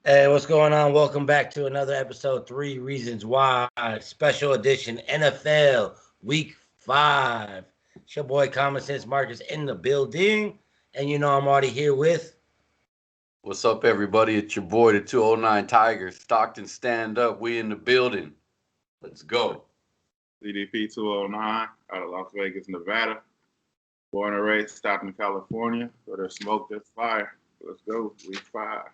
Hey, what's going on? Welcome back to another episode, Three Reasons Why, special edition NFL Week 5. It's your boy Common Sense Marcus in the building. And you know I'm already here with. What's up, everybody? It's your boy, the 209 Tigers. Stockton, stand up. We in the building. Let's go. CDP 209 out of Las Vegas, Nevada. Born and raised Stockton, California. So there's smoke, there's fire. Let's go. Week 5.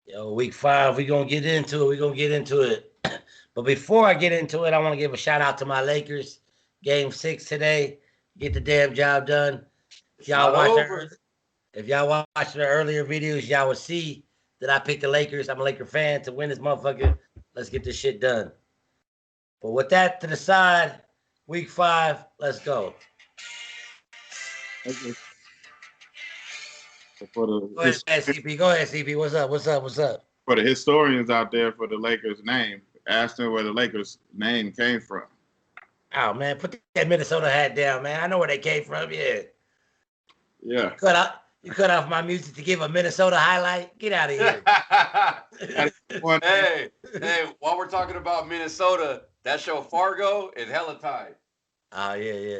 Yo, Week 5, we're going to get into it. We're going to get into it. But before I get into it, I want to give a shout out to my Lakers. Game 6 today. Get the damn job done. If y'all watched the earlier videos, y'all would see that I picked the Lakers. I'm a Laker fan to win this motherfucker. Let's get this shit done. But with that to the side, Week 5, let's go. Okay. So Go ahead, CP. Go ahead, CP. What's up? For the historians out there for the Lakers name, ask them where the Lakers name came from. Oh, man, put that Minnesota hat down, man. I know where they came from, yeah. Yeah. You cut off my music to give a Minnesota highlight? Get out of here. hey, while we're talking about Minnesota, that show Fargo is hella tight. Oh, yeah.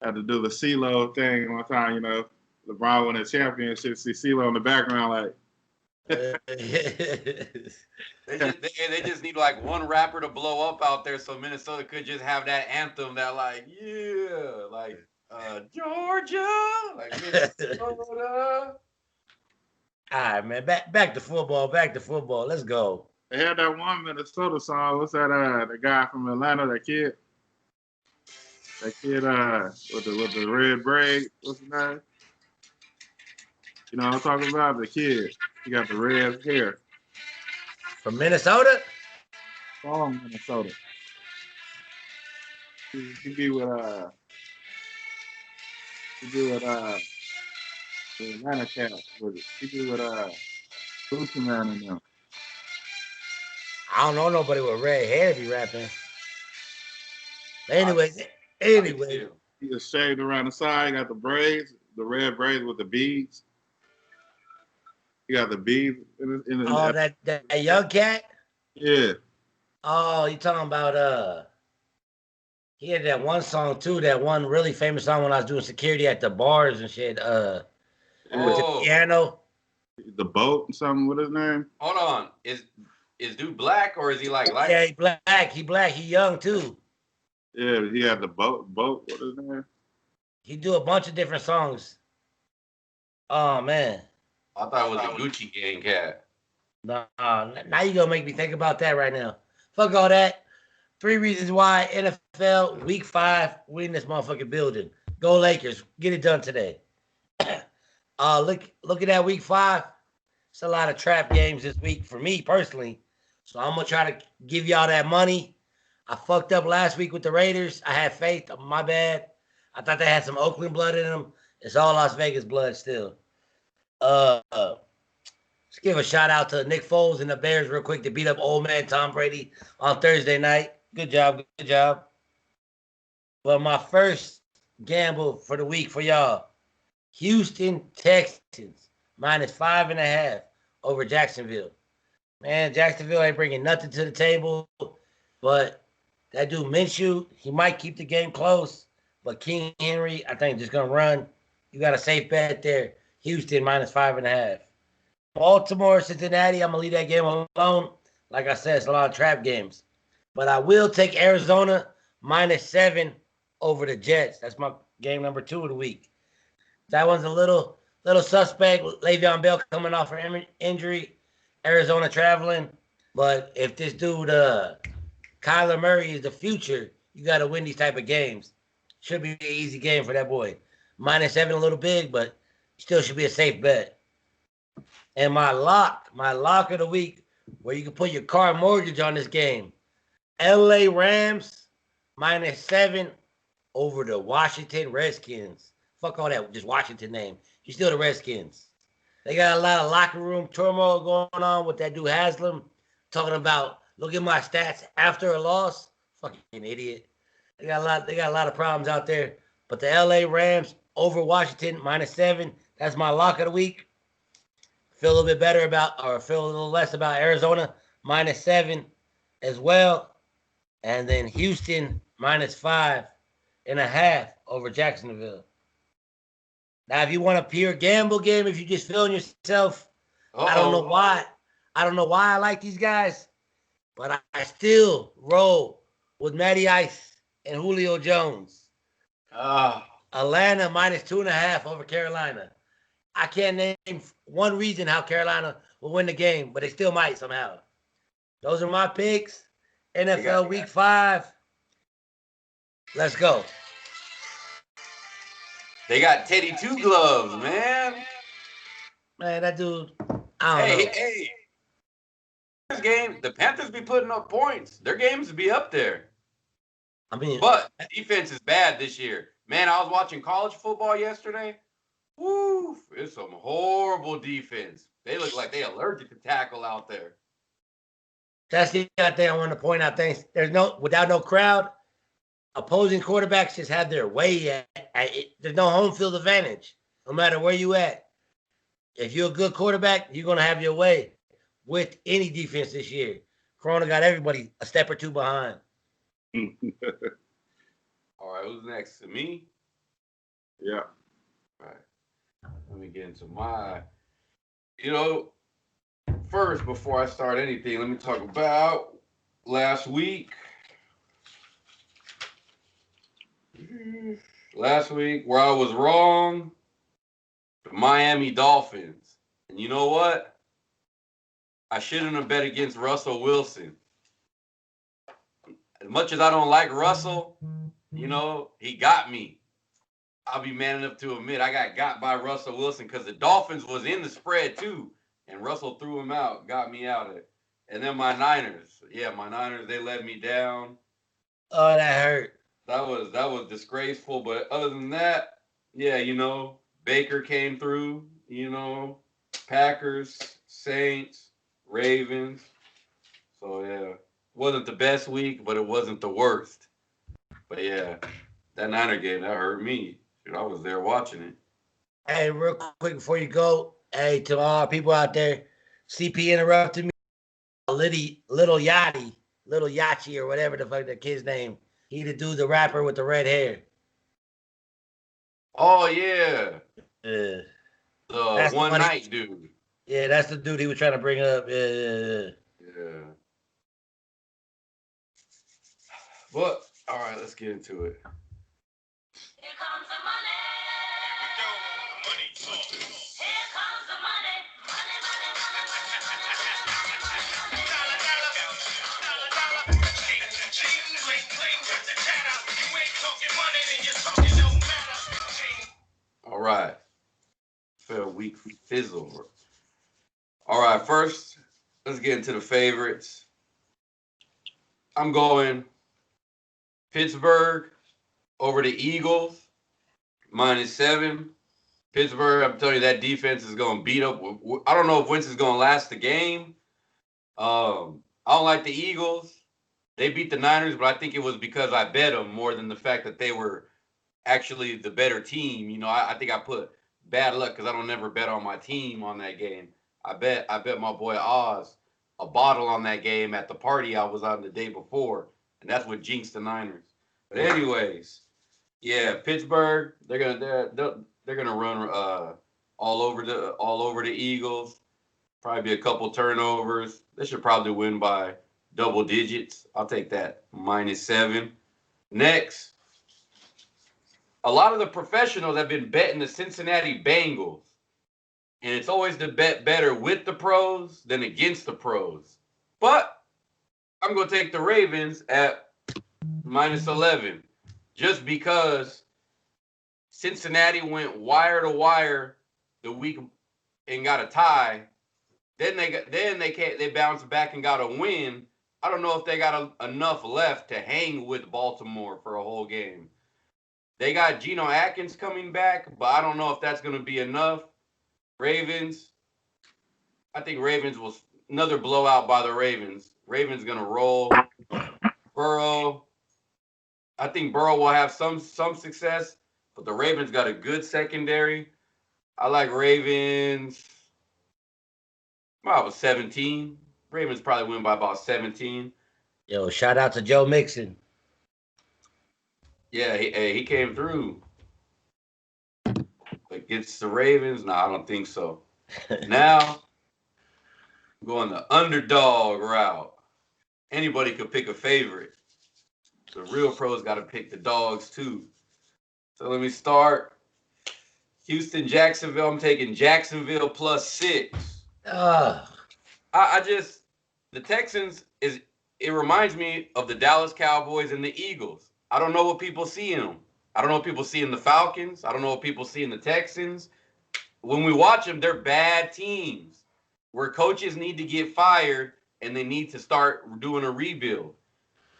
Had to do the CeeLo thing one time, you know. LeBron won a championship, see CeeLo in the background like. They just need like one rapper to blow up out there so Minnesota could just have that anthem that Georgia, like Minnesota. All right, man. Back to football. Let's go. They had that one Minnesota song. What's that? The guy from Atlanta, that kid with the red braid. What's his name? You know what I'm talking about? The kid. He got the red hair. From Minnesota? From Minnesota. He be with the Atlanta Cats with it. He be with Gucci Man and them. I don't know nobody with red hair be rapping. Anyway. He just shaved around the side, got the braids, the red braids with the beads. He got the beads in his that young cat? Yeah. Oh, you talking about he had that one song too, that one really famous song when I was doing security at the bars and shit. With the piano. The boat and something, what his name? Hold on. Is dude black or is he like light? Yeah, he black. He young too. Yeah, he had the boat. What is his name? He do a bunch of different songs. Oh man. I thought it was a Gucci Gang cat. Nah, now you gonna make me think about that right now. Fuck all that. 3 reasons why NFL Week 5 win this motherfucking building. Go Lakers. Get it done today. Look at that Week 5. It's a lot of trap games this week for me personally. So I'm gonna try to give y'all that money. I fucked up last week with the Raiders. I had faith. My bad. I thought they had some Oakland blood in them. It's all Las Vegas blood still. Let's give a shout out to Nick Foles and the Bears real quick to beat up old man Tom Brady on Thursday night. Good job. But my first gamble for the week for y'all, Houston Texans -5.5 over Jacksonville. Man, Jacksonville ain't bringing nothing to the table, but that dude Minshew, he might keep the game close, but King Henry, I think, just gonna run. You got a safe bet there. Houston -5.5. Baltimore, Cincinnati, I'm going to leave that game alone. Like I said, it's a lot of trap games. But I will take Arizona -7 over the Jets. That's my game number 2 of the week. That one's a little suspect. Le'Veon Bell coming off an injury. Arizona traveling. But if this dude, Kyler Murray, is the future, you got to win these type of games. Should be an easy game for that boy. -7 a little big, but still should be a safe bet. And my lock of the week, where you can put your car mortgage on this game, LA Rams -7 over the Washington Redskins. Fuck all that, just Washington name. You're still the Redskins. They got a lot of locker room turmoil going on with that dude Haslam talking about, look at my stats after a loss. Fucking idiot. They got a lot of problems out there. But the LA Rams over Washington -7. That's my lock of the week. feel a little bit better about, or feel a little less about Arizona -7 as well. And then Houston -5.5 over Jacksonville. Now, if you want a pure gamble game, if you're just feeling yourself, I don't know why. I don't know why I like these guys, but I still roll with Matty Ice and Julio Jones. Atlanta -2.5 over Carolina. I can't name one reason how Carolina will win the game, but they still might somehow. Those are my picks. NFL Week 5. Let's go. They got Teddy Two Gloves, man. Man, that dude, I don't know. Hey. This game, the Panthers be putting up points. Their games be up there. I mean, but defense is bad this year. Man, I was watching college football yesterday. Woo, it's some horrible defense. They look like they allergic to tackle out there. That's the other thing I want to point out. Things without no crowd, opposing quarterbacks just have their way. There's no home field advantage, no matter where you at. If you're a good quarterback, you're gonna have your way with any defense this year. Corona got everybody a step or two behind. All right, who's next? Me? Yeah. All right. Let me get into my, first, before I start anything, let me talk about last week. Last week, where I was wrong, the Miami Dolphins. And you know what? I shouldn't have bet against Russell Wilson. As much as I don't like Russell, he got me. I'll be man enough to admit I got by Russell Wilson because the Dolphins was in the spread too. And Russell threw him out, got me out of it. And then my Niners. Yeah, my Niners, they let me down. Oh, that hurt. That was disgraceful. But other than that, yeah, Baker came through, Packers, Saints, Ravens. So, yeah, wasn't the best week, but it wasn't the worst. But, yeah, that Niner game, that hurt me. I was there watching it. Hey, real quick before you go, hey, to all our people out there, CP interrupted me. Little Yachty, or whatever the fuck that kid's name. He the dude, the rapper with the red hair. Oh, yeah. The one night dude. Yeah, that's the dude he was trying to bring up. Yeah. But, all right, let's get into it. Here comes the money. Money talk. Here comes the money. Money. Dollar. Cheating, bling, got the chatter. You ain't talking money, then you're talking no matter. All right. Fair week fizzle. All right, first, let's get into the favorites. I'm going Pittsburgh over the Eagles, -7. Pittsburgh, I'm telling you, that defense is going to beat up. I don't know if Wentz is going to last the game. I don't like the Eagles. They beat the Niners, but I think it was because I bet them more than the fact that they were actually the better team. I think I put bad luck because I don't never bet on my team on that game. I bet my boy Oz a bottle on that game at the party I was on the day before, and that's what jinxed the Niners. But anyways, yeah, Pittsburgh, they're gonna run all over the Eagles. Probably be a couple turnovers. They should probably win by double digits. I'll take that -7. Next, a lot of the professionals have been betting the Cincinnati Bengals. And it's always to bet better with the pros than against the pros. But I'm going to take the Ravens at -11 just because Cincinnati went wire to wire the week and got a tie. Then they bounced back and got a win. I don't know if they got enough left to hang with Baltimore for a whole game. They got Geno Atkins coming back, but I don't know if that's going to be enough. Ravens, I think Ravens was another blowout by the Ravens. Ravens going to roll. Burrow, I think Burrow will have some success, but the Ravens got a good secondary. I like Ravens About 17. Ravens probably win by about 17. Yo, shout out to Joe Mixon. Yeah, he came through. Against the Ravens? No, I don't think so. Now, going the underdog route. Anybody could pick a favorite. The real pros got to pick the dogs too. So let me start. Houston, Jacksonville. I'm taking Jacksonville +6. I just the Texans is it reminds me of the Dallas Cowboys and the Eagles. I don't know what people see in them. I don't know what people see in the Falcons. I don't know what people see in the Texans. When we watch them, they're bad teams where coaches need to get fired and they need to start doing a rebuild.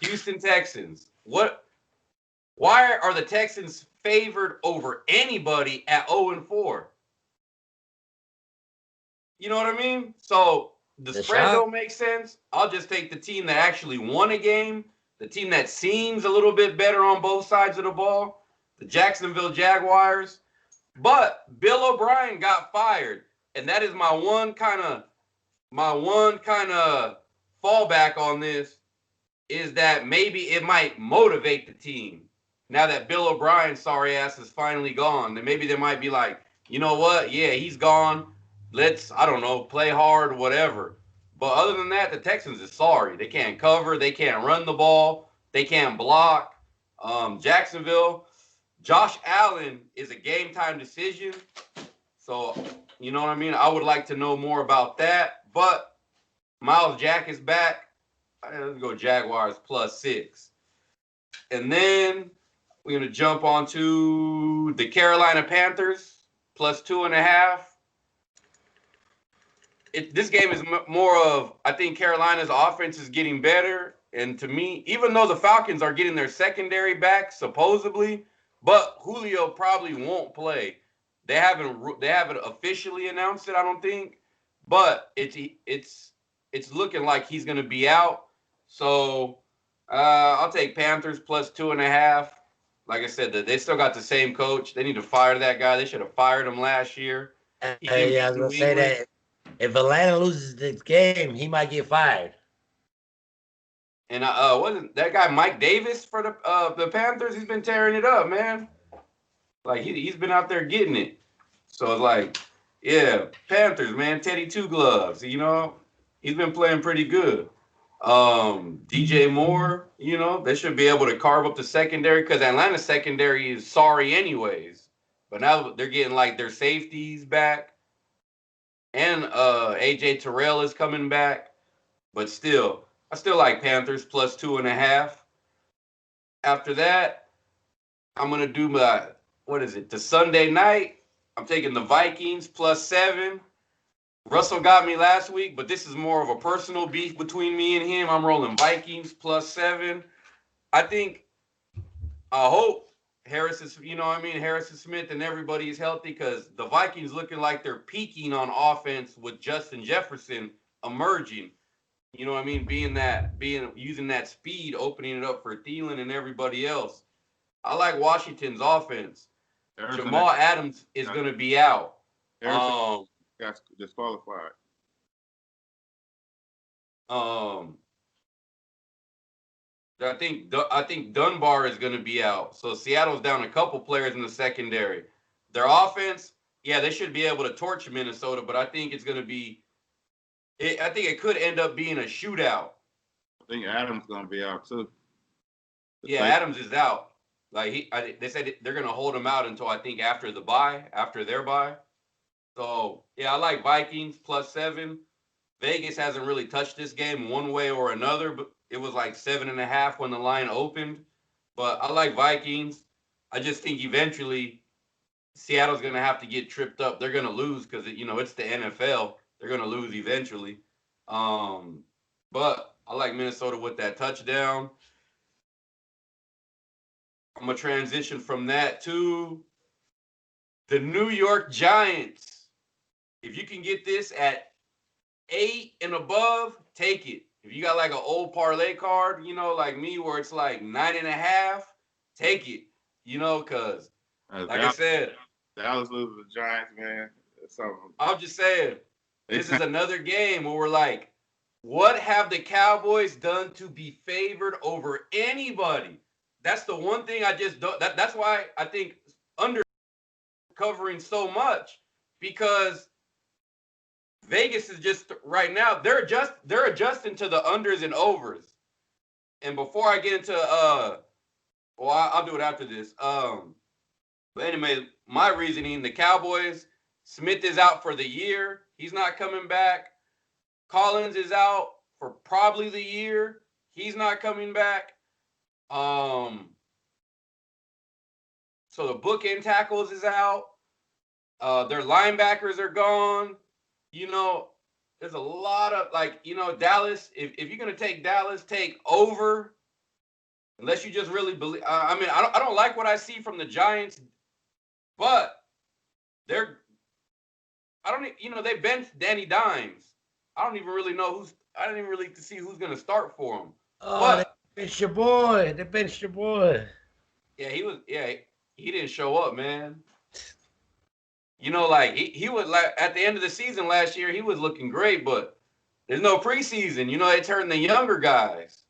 Houston Texans. Why are the Texans favored over anybody at 0-4? You know what I mean? So the spread don't make sense. I'll just take the team that actually won a game, the team that seems a little bit better on both sides of the ball, the Jacksonville Jaguars. But Bill O'Brien got fired, and that is my one kind of fallback on this is that maybe it might motivate the team. Now that Bill O'Brien's sorry ass is finally gone, then maybe they might be like, you know what? Yeah, he's gone. Let's, I don't know, play hard, whatever. But other than that, the Texans is sorry. They can't cover. They can't run the ball. They can't block. Jacksonville, Josh Allen is a game time decision. So, you know what I mean? I would like to know more about that. But Miles Jack is back. Let's go Jaguars +6. And then we're going to jump onto the Carolina Panthers +2.5. This game is more of, I think Carolina's offense is getting better. And to me, even though the Falcons are getting their secondary back, supposedly, but Julio probably won't play. They haven't officially announced it, I don't think. But it's looking like he's going to be out. So I'll take Panthers +2.5. Like I said, they still got the same coach. They need to fire that guy. They should have fired him last year. Hey, I was going to say that if Atlanta loses this game, he might get fired. And wasn't that guy Mike Davis for the Panthers? He's been tearing it up, man. Like he's been out there getting it. So it's like, yeah, Panthers, man, Teddy Two Gloves. You know, he's been playing pretty good. DJ Moore, you know, they should be able to carve up the secondary because Atlanta's secondary is sorry anyways. But now they're getting like their safeties back. And AJ Terrell is coming back. But still, I still like Panthers +2.5. After that, I'm going to do the Sunday night. I'm taking the Vikings +7. Russell got me last week, but this is more of a personal beef between me and him. I'm rolling Vikings +7. I hope Harrison Smith and everybody is healthy because the Vikings looking like they're peaking on offense with Justin Jefferson emerging. You know what I mean? Using that speed, opening it up for Thielen and everybody else. I like Washington's offense. Jamal Adams is going to be out. Got disqualified. I think Dunbar is going to be out. So Seattle's down a couple players in the secondary. Their offense, yeah, they should be able to torch Minnesota, but I think it's going to be. I think it could end up being a shootout. I think Adams is going to be out too. Yeah, Adams is out. Like they said they're going to hold him out until I think after their bye. So yeah, I like Vikings +7. Vegas hasn't really touched this game one way or another, but it was like 7.5 when the line opened. But I like Vikings. I just think eventually Seattle's going to have to get tripped up. They're going to lose because it's the NFL. They're going to lose eventually. But I like Minnesota with that touchdown. I'm going to transition from that to the New York Giants. If you can get this at 8 and above, take it. If you got like an old parlay card, like me, where it's like 9.5, take it. Because like I said, Dallas loses the Giants, man. I'm just saying, This is another game where we're like, what have the Cowboys done to be favored over anybody? That's the one thing I just don't. That's why I think under covering so much, because Vegas is just right now they're adjusting to the unders and overs. And before I get into well, I'll do it after this. But anyway, my reasoning: the Cowboys, Smith is out for the year. He's not coming back. Collins is out for probably the year. He's not coming back. So the bookend tackles is out. Their linebackers are gone. You know, there's a lot of Dallas. If you're gonna take Dallas, take over. Unless you just really believe. I don't like what I see from the Giants, but they're. I don't. They benched Danny Dimes. I don't even really know who's. I don't even really see who's gonna start for him. Oh, But they benched your boy. They benched your boy. yeah, he was. Yeah, he didn't show up, man. Like he was like at the end of the season last year, he was looking great, but there's no preseason. They turn the younger guys.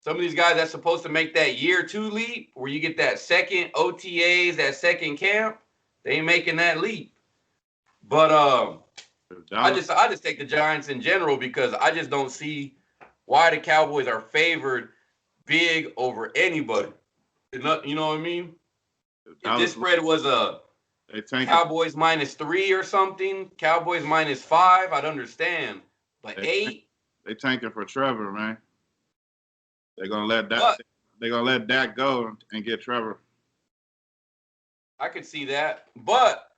Some of these guys that's supposed to make that year 2 leap, where you get that second OTAs, that second camp, they ain't making that leap. But I just take the Giants in general because I just don't see why the Cowboys are favored big over anybody. You know what I mean? If this spread was Cowboys -3 or something, Cowboys -5, I'd understand. But 8, they tanking for Trevor, man. They're gonna let Dak go and get Trevor. I could see that, but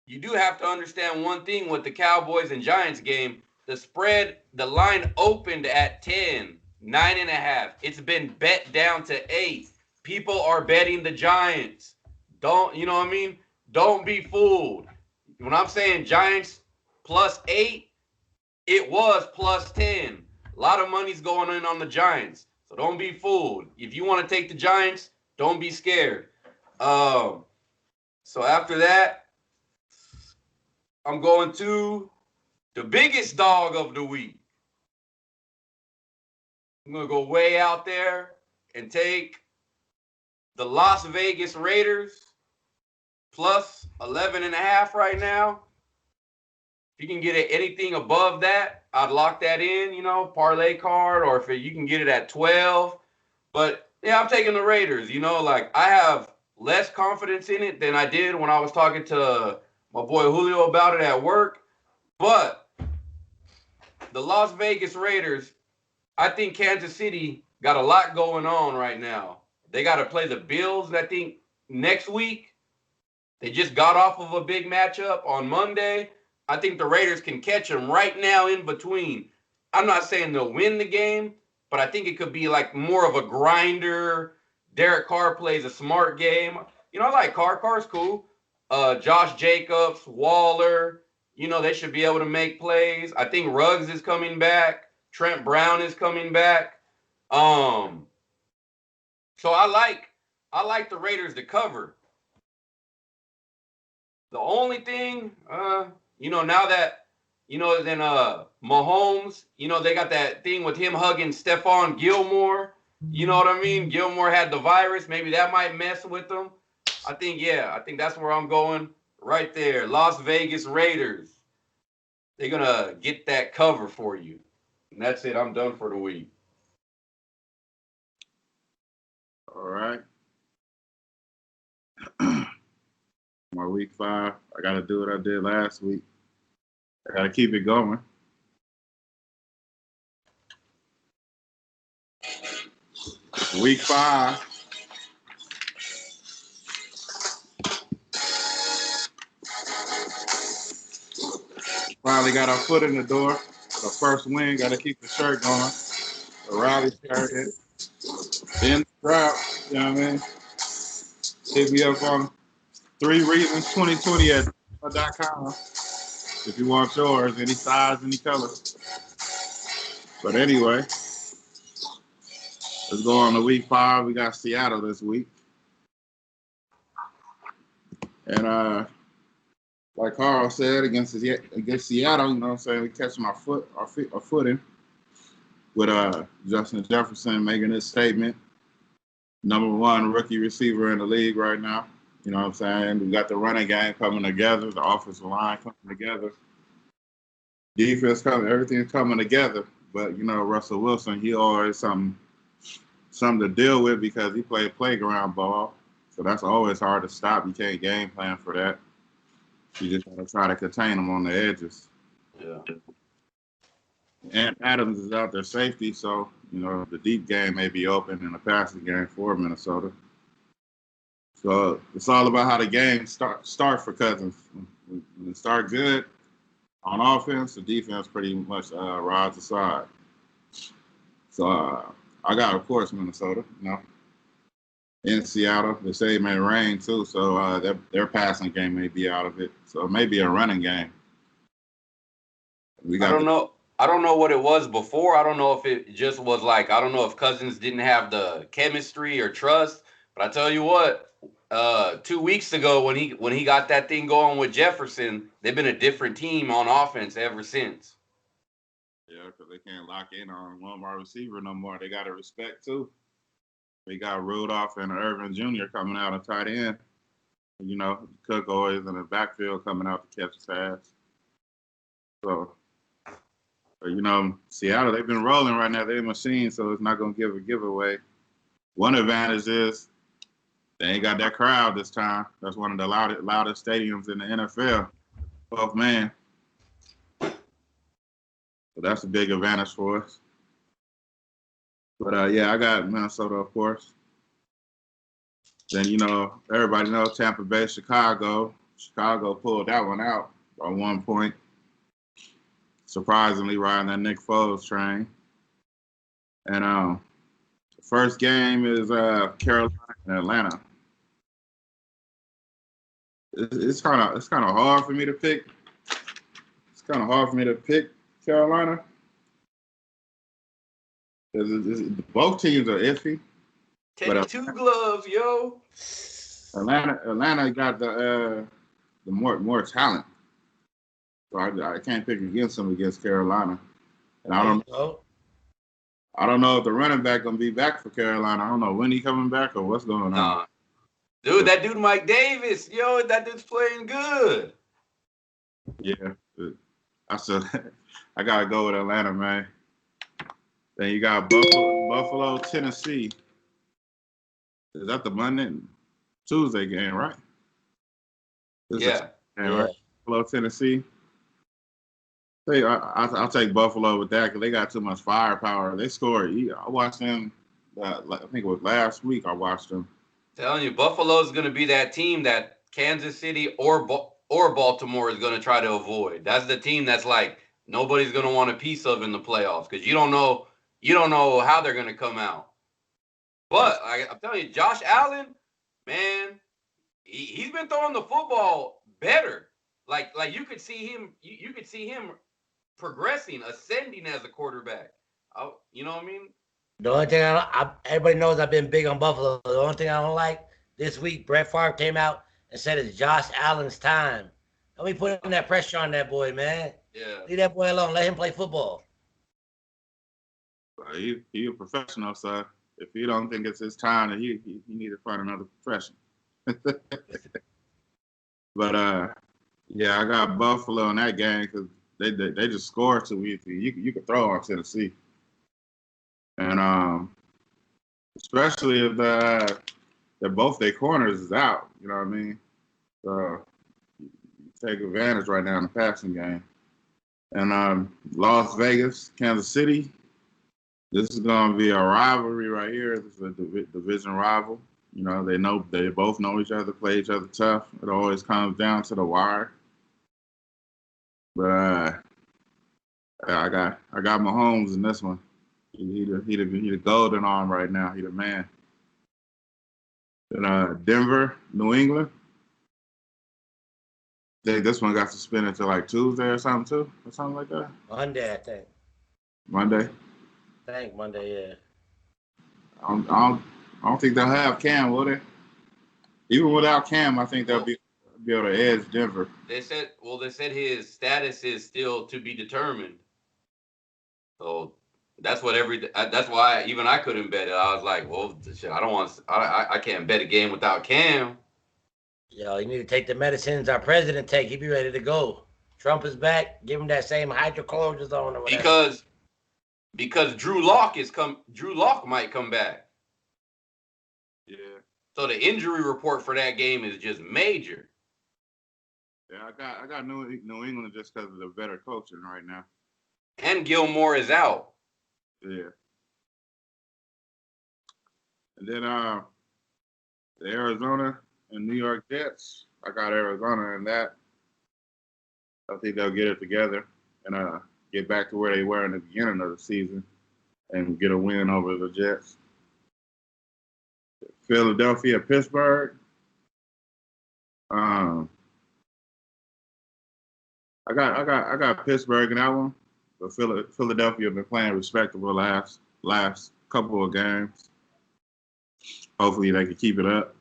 you do have to understand one thing with the Cowboys and Giants game. The spread, the line opened at 10, 9.5. It's been bet down to 8. People are betting the Giants. You know what I mean? Don't be fooled. When I'm saying Giants +8, it was +10. A lot of money's going in on the Giants. So don't be fooled. If you want to take the Giants, don't be scared. So after that, I'm going to the biggest dog of the week. I'm going to go way out there and take the Las Vegas Raiders +11.5 right now. If you can get it anything above that, I'd lock that in, parlay card, or if you can get it at 12. But yeah, I'm taking the Raiders. I have less confidence in it than I did when I was talking to my boy Julio about it at work. But the Las Vegas Raiders, I think Kansas City got a lot going on right now. They got to play the Bills, I think, next week. They just got off of a big matchup on Monday. I think the Raiders can catch them right now in between. I'm not saying they'll win the game, but I think it could be like more of a grinder. Derek Carr plays a smart game. I like Carr. Carr's cool. Josh Jacobs, Waller, they should be able to make plays. I think Ruggs is coming back. Trent Brown is coming back. So I like the Raiders to cover. The only thing, now that, then Mahomes, they got that thing with him hugging Stephon Gilmore. You know what I mean? Gilmore had the virus. Maybe that might mess with them. I think that's where I'm going right there. Las Vegas Raiders. They're going to get that cover for you. And that's it. I'm done for the week. All right. My week 5. I got to do what I did last week. I got to keep it going. Week 5. Finally got our foot in the door. The first win. Got to keep the shirt going. The rally started. In the crowd. You know what I mean? Hit me up on 3reasons2020@gmail.com if you want yours, any size, any color. But anyway, let's go on to week 5. We got Seattle this week. And like Carl said, against Seattle, you know what I'm saying? We catching our footing with Justin Jefferson making his statement. #1 rookie receiver in the league right now. You know what I'm saying? We got the running game coming together, the offensive line coming together, defense coming, everything's coming together. But you know, Russell Wilson, he always something to deal with because he played playground ball. So that's always hard to stop. You can't game plan for that. You just gotta try to contain him on the edges. Yeah. And Adams is out there safety, so you know the deep game may be open in the passing game for Minnesota. So it's all about how the game start for Cousins. When it start good on offense, the defense pretty much rides aside. So I got, of course, Minnesota. You know, in Seattle, they say it may rain too, so their passing game may be out of it. So it may be a running game. I don't know. I don't know what it was before. I don't know if it just was like, I don't know if Cousins didn't have the chemistry or trust. But I tell you what, 2 weeks ago when he got that thing going with Jefferson, they've been a different team on offense ever since. Yeah, because they can't lock in on one wide receiver no more. They got to respect too. They got Rudolph and Irvin Jr. coming out of tight end. You know, Cook always in the backfield coming out to catch his pass. So, you know, Seattle, they've been rolling right now. They're a machine, so it's not going to give a giveaway. One advantage is they ain't got that crowd this time. That's one of the loudest stadiums in the NFL. 12 man. So that's a big advantage for us. But, yeah, I got Minnesota, of course. Then, you know, everybody knows Tampa Bay, Chicago. Chicago pulled that one out by 1 point. Surprisingly, riding that Nick Foles train. And the first game is Carolina and Atlanta. It's kind of hard for me to pick. It's kind of hard for me to pick Carolina because both teams are iffy. Take 2 gloves, yo. Atlanta got the more talent, so I can't pick against them against Carolina. And I don't know if the running back gonna be back for Carolina. I don't know when he coming back or what's going on. Dude, that dude Mike Davis, yo, that dude's playing good. Yeah, I gotta go with Atlanta, man. Then you got Buffalo, Tennessee. Is that the Tuesday game, right? Yeah. Right? Buffalo, Tennessee. I'll take Buffalo with that because they got too much firepower. They scored. I watched them. I think it was last week. I watched them. Telling you, Buffalo's going to be that team that Kansas City or Baltimore is going to try to avoid. That's the team that's like nobody's going to want a piece of in the playoffs because you don't know how they're going to come out. But I'm telling you, Josh Allen, man, he's been throwing the football better. Like you could see him progressing, ascending as a quarterback. You know what I mean? The only thing everybody knows I've been big on Buffalo. The only thing I don't like this week, Brett Favre came out and said it's Josh Allen's time. Don't be putting that pressure on that boy, man. Yeah. Leave that boy alone. Let him play football. He a professional, so if he don't think it's his time, then he need to find another profession. But yeah, I got Buffalo in that game because they just scored too easy. You could throw on Tennessee. And especially if both their corners is out, you know what I mean? So you take advantage right now in the passing game. And Las Vegas, Kansas City, this is going to be a rivalry right here. This is a division rival. You know, they both know each other, play each other tough. It always comes down to the wire. But I got Mahomes in this one. He the golden arm right now. He the man. And Denver, New England. I think this one got suspended to like Tuesday or something too, or something like that. Monday, I think. Monday. I think Monday, yeah. I don't think they'll have Cam, will they? Even without Cam, I think they'll be able to edge Denver. They said his status is still to be determined. So that's why even I couldn't bet it. I was like, well, shit, I can't bet a game without Cam. Yo, you need to take the medicines our president take. He be ready to go. Trump is back. Give him that same hydrocortisone or whatever. Because Drew Lock might come back. Yeah. So the injury report for that game is just major. Yeah, I got New England just because of the better coaching right now. And Gilmore is out. Yeah. And then the Arizona and New York Jets. I got Arizona in that. I think they'll get it together and get back to where they were in the beginning of the season and get a win over the Jets. Philadelphia, Pittsburgh. I got Pittsburgh in that one, but Philadelphia have been playing respectable last couple of games. Hopefully they can keep it up.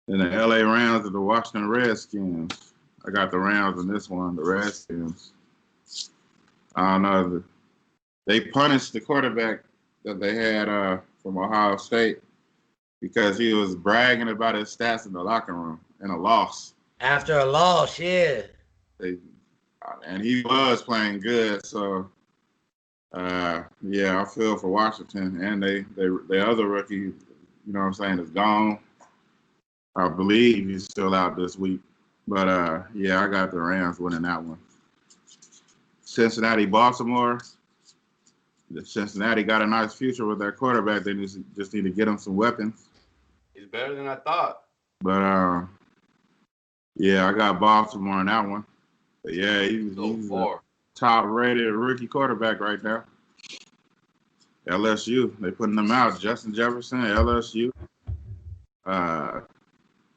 Then the LA Rams and the Washington Redskins. I got the Rams in this one, the Redskins. I don't know. They punished the quarterback that they had from Ohio State because he was bragging about his stats in the locker room in a loss. After a loss, yeah. And he was playing good, so yeah, I feel for Washington. And the other rookie, you know what I'm saying, is gone. I believe he's still out this week. But yeah, I got the Rams winning that one. Cincinnati, Baltimore. Cincinnati got a nice future with their quarterback. They just need to get him some weapons. He's better than I thought. But yeah, I got Baltimore in that one. But yeah, he's a top-rated rookie quarterback right now. LSU, they putting them out. Justin Jefferson, LSU.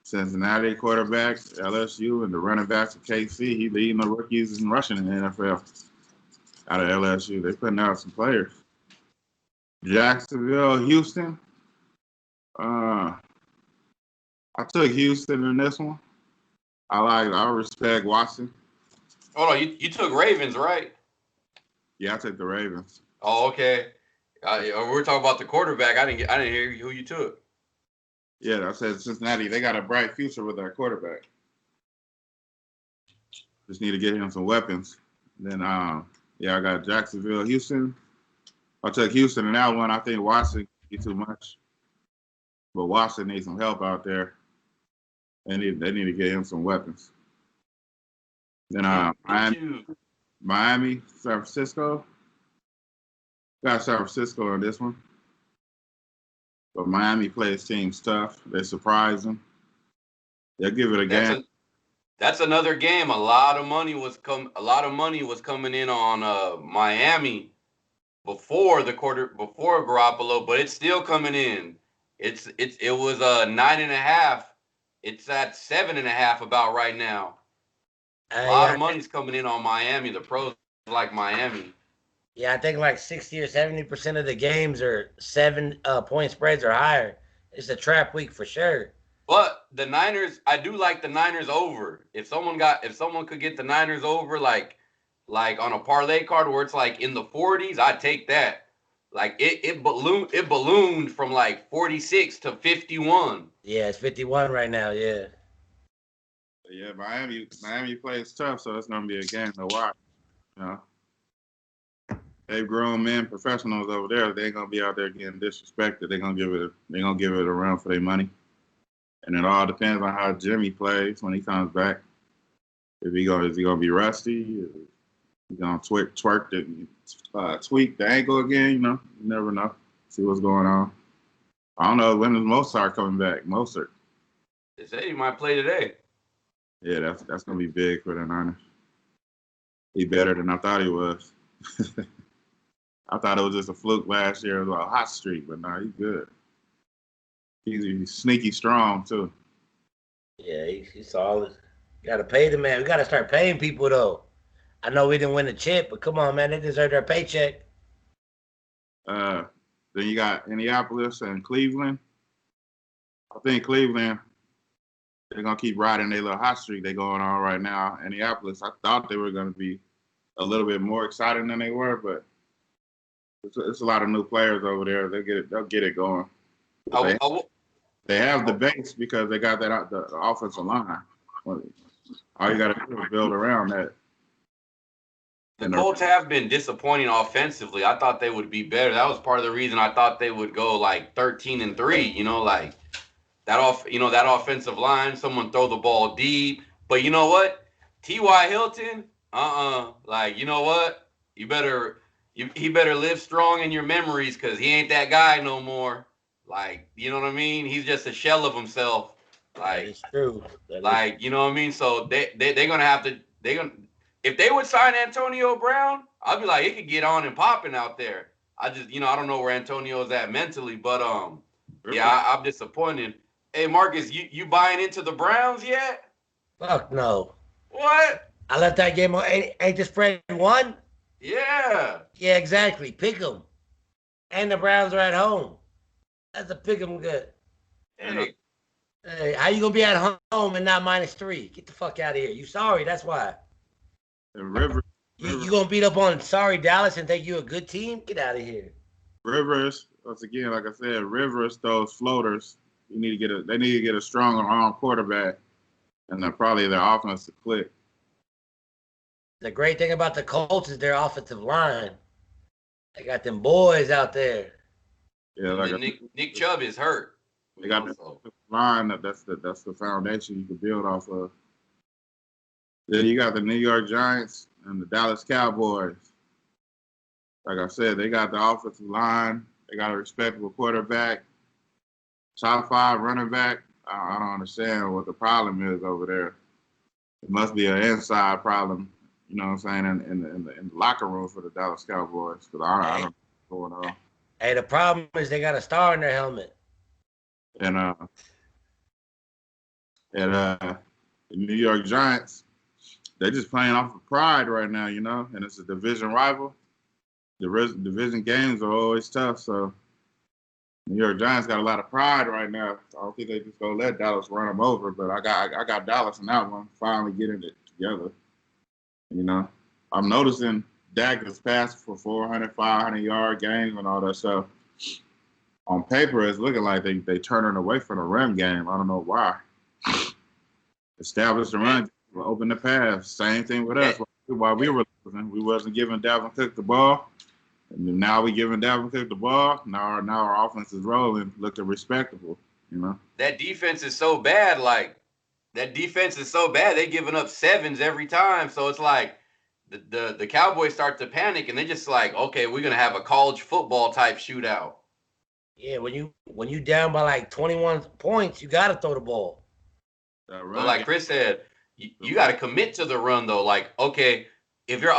Cincinnati quarterback, LSU, and the running backs of KC. He leading the rookies in rushing in the NFL out of LSU. They putting out some players. Jacksonville, Houston. I took Houston in this one. I respect Watson. Hold on, you took Ravens, right? Yeah, I took the Ravens. Oh, okay. We're talking about the quarterback. I didn't hear who you took. Yeah, I said Cincinnati. They got a bright future with their quarterback. Just need to get him some weapons. Then, yeah, I got Jacksonville, Houston. I took Houston in that one. I think Watson get too much, but Watson needs some help out there. They need to get him some weapons. Then Miami, San Francisco. Got San Francisco in this one. But Miami plays teams tough. They surprise them. They'll give it a game. That's another game. A lot of money was coming in on Miami before Garoppolo, but it's still coming in. It was 9.5. It's at 7.5 about right now. A lot of money's coming in on Miami. The pros like Miami. Yeah, I think like 60 or 70% of the games are 7-point spreads or higher. It's a trap week for sure. But the Niners, I do like the Niners over. If someone could get the Niners over, like on a parlay card where it's like in the 40s, I'd take that. Like it ballooned from like 46 to 51. Yeah, it's 51 right now. Yeah. Yeah, Miami plays tough, so it's gonna be a game to watch. You know, they've grown men, professionals over there. They ain't gonna be out there getting disrespected. They're gonna give it a run for their money. And it all depends on how Jimmy plays when he comes back. Is he gonna be rusty? Is he gonna tweak the ankle again? You know, you never know. See what's going on. I don't know when is Mostert coming back. Mostert. They say he might play today. Yeah, that's gonna be big for the Niners. He better than I thought he was. I thought it was just a fluke last year. It was a hot streak, but no, he's good. He's sneaky strong too. Yeah, he's solid. Got to pay the man. We got to start paying people though. I know we didn't win the chip, but come on, man, they deserve their paycheck. Then you got Indianapolis and Cleveland. I think Cleveland they're gonna keep riding their little hot streak they going on right now. Indianapolis, I thought they were gonna be a little bit more exciting than they were, but it's a lot of new players over there. They'll get it going. They have the base because they got the offensive line. All you got to do is build around that. The Colts have been disappointing offensively. I thought they would be better. That was part of the reason I thought they would go like 13-3. You know, like that offensive line. Someone throw the ball deep. But you know what? T.Y. Hilton. Like, you know what? He better live strong in your memories because he ain't that guy no more. Like, you know what I mean? He's just a shell of himself. Like, that is true. You know what I mean? So they're gonna have to if they would sign Antonio Brown, I'd be like, he could get on and popping out there. I just, I don't know where Antonio's at mentally, but I'm disappointed. Hey Marcus, you buying into the Browns yet? Fuck no. What? I left that game on. Ain't the spread 1? Yeah. Yeah, exactly. Pick them. And the Browns are at home. That's a pick 'em good. Hey, how you gonna be at home and not -3? Get the fuck out of here. You sorry? That's why. And Rivers. You gonna beat up on sorry Dallas and think you a good team? Get out of here. Rivers, once again, like I said, Rivers those floaters. They need to get a stronger arm quarterback, and then probably their offense to click. The great thing about the Colts is their offensive line. They got them boys out there. Yeah, like Nick Chubb is hurt. They got the line that's the foundation you can build off of. Then you got the New York Giants and the Dallas Cowboys. Like I said, they got the offensive line. They got a respectable quarterback. Top 5 running back. I don't understand what the problem is over there. It must be an inside problem, you know what I'm saying, in the locker room for the Dallas Cowboys. Because I don't know what's going on. Hey, the problem is they got a star in their helmet. And the New York Giants, they're just playing off of pride right now, and it's a division rival. The division games are always tough, so New York Giants got a lot of pride right now. I don't think they just gonna let Dallas run them over, but I got Dallas in that one, finally getting it together. I'm noticing Dak is passing for 400, 500-yard games and all that stuff. On paper, it's looking like they turning away from the run game. I don't know why. Establish the run, open the pass. Same thing with us. While we were losing, we wasn't giving Dalvin Cook the ball. And now we giving Dalvin Cook the ball. Now our offense is rolling, looking respectable. That defense is so bad. They're giving up 7s every time. So it's like the Cowboys start to panic, and they're just like, okay, we're gonna have a college football type shootout. Yeah, when you down by like 21 points, you gotta throw the ball. But like Chris said, you got to commit to the run though. Like, okay, if your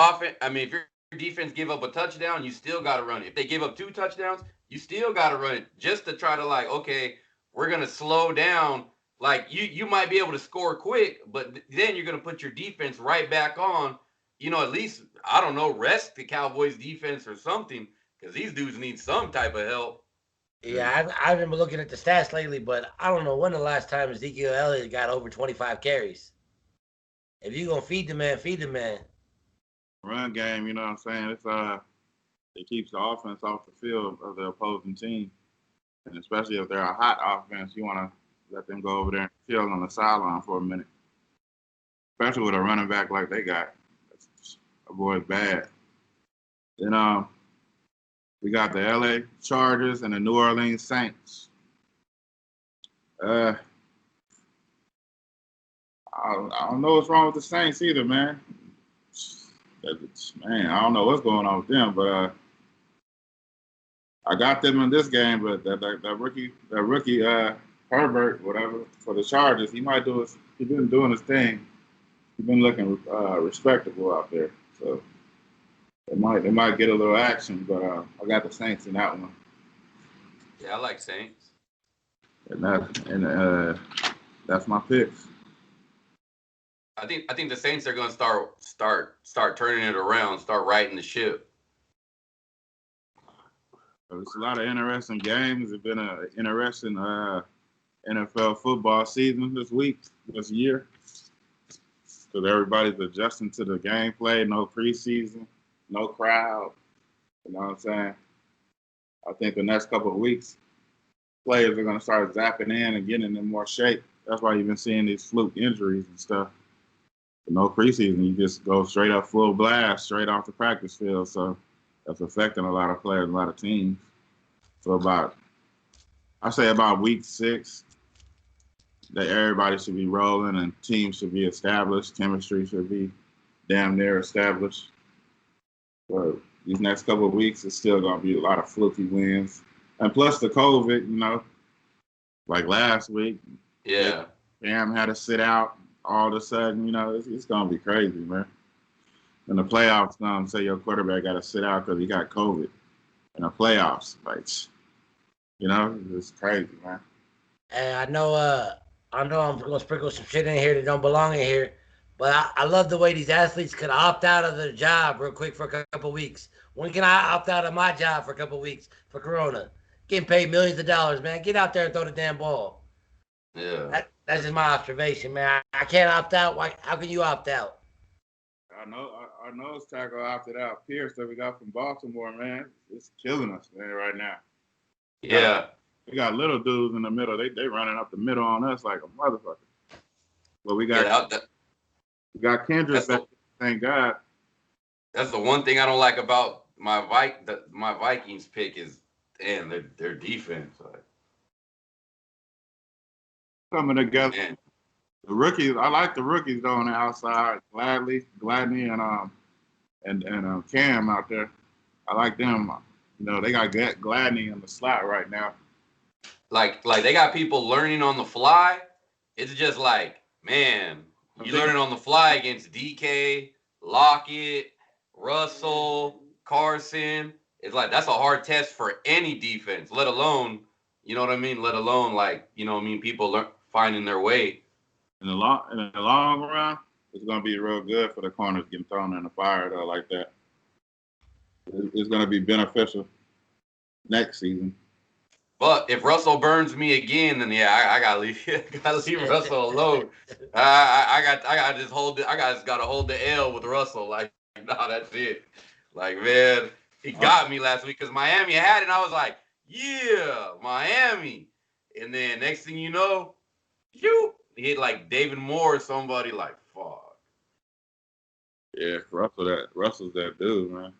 defense give up a touchdown, you still got to run it. If they give up 2 touchdowns, you still got to run it just to try to okay, we're gonna slow down. Like you might be able to score quick, but then you're gonna put your defense right back on. At least I don't know, rest the Cowboys defense or something because these dudes need some type of help. Yeah, I've been looking at the stats lately, but I don't know when the last time Ezekiel Elliott got over 25 carries. If you're going to feed the man, feed the man. Run game, you know what I'm saying? It keeps the offense off the field of the opposing team. And especially if they're a hot offense, you want to let them go over there and chill on the sideline for a minute. Especially with a running back like they got. That boy's bad. Then we got the LA Chargers and the New Orleans Saints. I don't know what's wrong with the Saints either, man. I don't know what's going on with them, but I got them in this game. But that rookie Herbert, whatever, for the Chargers, he's been doing his thing. He's been looking respectable out there. So they might get a little action, but I got the Saints in that one. Yeah, I like Saints. And that's my picks. I think the Saints are going to start turning it around, start righting the ship. It's a lot of interesting games. It's been an interesting NFL football season this year, because everybody's adjusting to the gameplay. No preseason, no crowd. You know what I'm saying? I think the next couple of weeks, players are going to start zapping in and getting in more shape. That's why you've been seeing these fluke injuries and stuff. But no preseason, you just go straight up full blast, straight off the practice field. So that's affecting a lot of players, a lot of teams. So I say about week 6, that everybody should be rolling and teams should be established. Chemistry should be damn near established. But these next couple of weeks, it's still going to be a lot of fluky wins. And plus the COVID, like last week. Yeah. Bam had to sit out all of a sudden. It's going to be crazy, man. In the playoffs, say your quarterback got to sit out because he got COVID in the playoffs. Like, it's crazy, man. And I know I'm gonna sprinkle some shit in here that don't belong in here, but I love the way these athletes could opt out of their job real quick for a couple weeks. When can I opt out of my job for a couple weeks for Corona? Getting paid millions of dollars, man. Get out there and throw the damn ball. Yeah. That's just my observation, man. I can't opt out. Why? How can you opt out? I know our nose tackle opted out. Pierce that we got from Baltimore, man. It's killing us, man, right now. Yeah. We got little dudes in the middle. They running up the middle on us like a motherfucker. But we got Kendrick back. Thank God. That's the one thing I don't like about my Vikings pick is, damn, their defense. Like, coming together. man. The rookies, I like the rookies though on the outside. Gladney and Cam out there. I like them. They got Gladney in the slot right now. Like they got people learning on the fly. It's just like, man, you learning on the fly against DK, Lockett, Russell, Carson. It's like that's a hard test for any defense, let alone, what I mean? Let alone people finding their way. In the long run, it's gonna be real good for the corners getting thrown in the fire though, like that. It's gonna be beneficial next season. But if Russell burns me again, then I gotta leave. Gotta leave Russell alone. I just hold it. I just gotta hold the L with Russell. Like, nah, that's it. Like, man, he got me last week because Miami had it. And I was like, yeah, Miami. And then next thing you know, he hit like David Moore or somebody. Like, fuck. Yeah, Russell's that dude, man.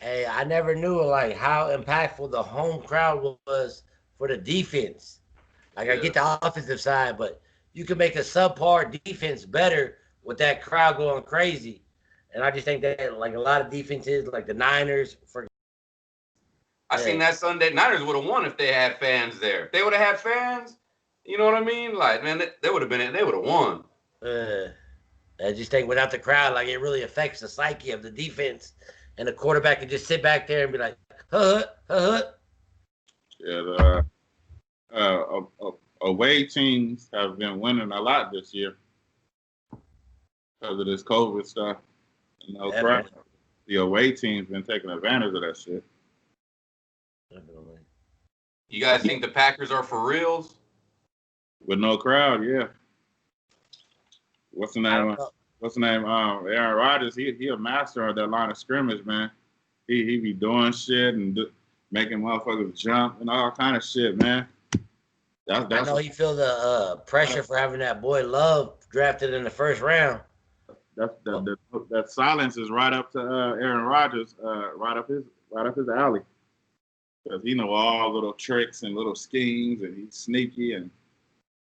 Hey, I never knew like how impactful the home crowd was for the defense. Like I get the offensive side, but you can make a subpar defense better with that crowd going crazy. And I just think that like a lot of defenses, like the Niners, I seen that Sunday. Niners would have won if they had fans there. If they would have had fans, you know what I mean? Like, man, they would have been. They would have won. I just think without the crowd, like it really affects the psyche of the defense. And the quarterback can just sit back there and be like, Yeah, away teams have been winning a lot this year because of this COVID stuff. Crowd. The away team's been taking advantage of that shit. Definitely. You guys think the Packers are for reals? With no crowd, yeah. What's the name? Aaron Rodgers. He a master of that line of scrimmage, man. He be doing shit and making motherfuckers jump and all kind of shit, man. I know he feel the pressure for having that boy Love drafted in the first round. That silence is right up to Aaron Rodgers, right up his alley, because he know all little tricks and little schemes, and he's sneaky. And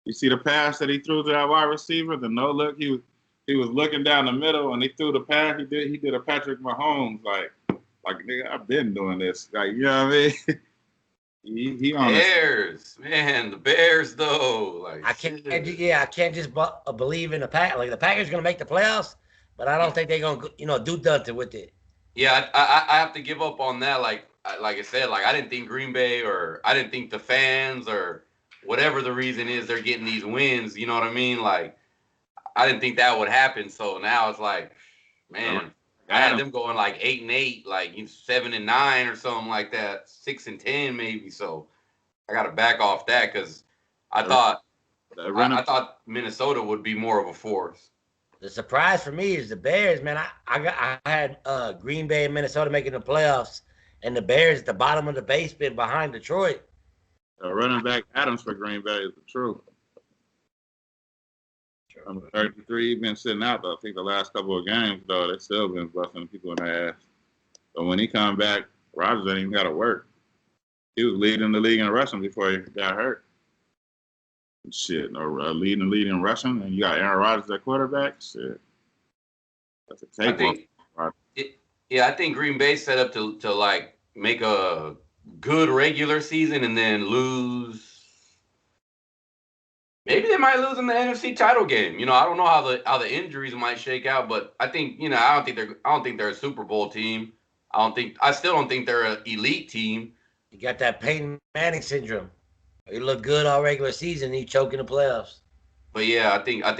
you see the pass that he threw to that wide receiver, the no look. He was looking down the middle, and he threw the pass. He did a Patrick Mahomes like nigga, I've been doing this. Like, you know what I mean? he on Bears, man, the Bears though. Like, I can't just believe in the Pack. Like the Packers gonna make the playoffs, but I don't think they're gonna do nothing with it. Yeah, I have to give up on that. Like I said, like I didn't think Green Bay or I didn't think the fans or whatever the reason is they're getting these wins. You know what I mean? Like I didn't think that would happen. So now it's like, man, I had them going like 8-8, like 7-9 or something like that, 6-10 maybe. So I got to back off that because I thought running I thought Minnesota would be more of a force. The surprise for me is the Bears, man. I had Green Bay and Minnesota making the playoffs, and the Bears at the bottom of the basement behind Detroit. running back Adams for Green Bay is the truth. I'm 33. Been sitting out though. I think the last couple of games though, they still been busting people in the ass. But when he come back, Rodgers ain't even got to work. He was leading the league in rushing before he got hurt. Shit, no, leading the league in rushing, and you got Aaron Rodgers at quarterback. Shit, that's a I cakewalk. think, I think Green Bay set up to like make a good regular season and then lose. Maybe they might lose in the NFC title game. You know, I don't know how the injuries might shake out, but I think I don't think they're a Super Bowl team. I still don't think they're an elite team. You got that Peyton Manning syndrome. You look good all regular season, you choke in the playoffs. But yeah, I think they'll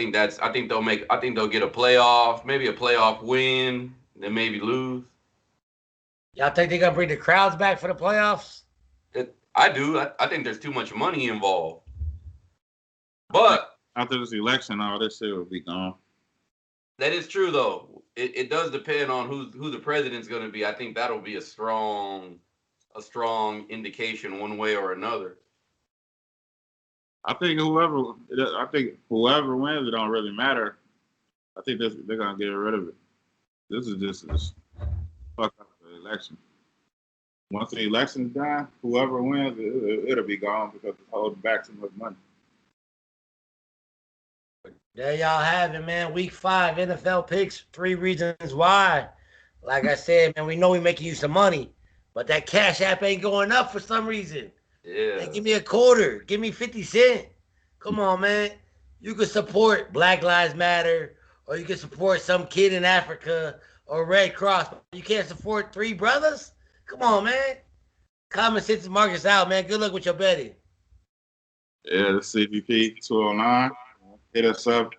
get a playoff, maybe a playoff win, then maybe lose. Y'all think they're gonna bring the crowds back for the playoffs? I do. I think there's too much money involved. But After this election, all this shit will be gone. that is true, though. It does depend on who the president's going to be. I think that'll be a strong indication one way or another. I think whoever wins, it don't really matter. I think they're gonna get rid of it. This is just fuck up the election. Once the election's done, whoever wins, it'll be gone because it's holding back too much money. There y'all have it, man. Week 5 NFL picks. 3 reasons why. Like I said, man, we know we're making you some money, but that Cash App ain't going up for some reason. Yeah. Hey, give me a quarter. Give me 50 cents. Come on, man. You can support Black Lives Matter, or you can support some kid in Africa or Red Cross. You can't support 3 brothers? Come on, man. Common sense markets out, man. Good luck with your betting. Yeah, the CVP 209. Hit us up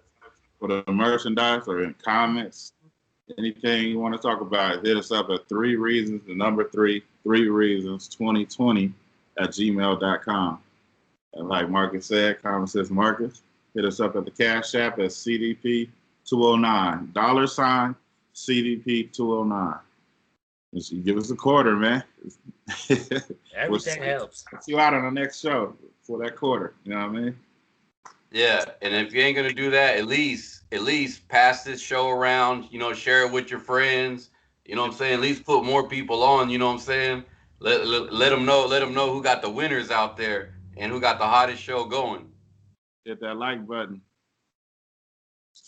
for the merchandise or in comments. Anything you want to talk about, hit us up at 3 reasons, the number 3 reasons 2020 at gmail.com. And like Marcus said, Common Sense Marcus, hit us up at the Cash App at CDP 209. $ CDP 209. Just give us a quarter, man. Everything helps. See you out on the next show for that quarter. You know what I mean? Yeah, and if you ain't gonna do that, at least pass this show around. You know, share it with your friends. You know what I'm saying? At least put more people on. You know what I'm saying? Let them know. Let them know who got the winners out there and who got the hottest show going. Hit that like button.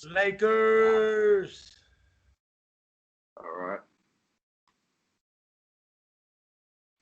Lakers.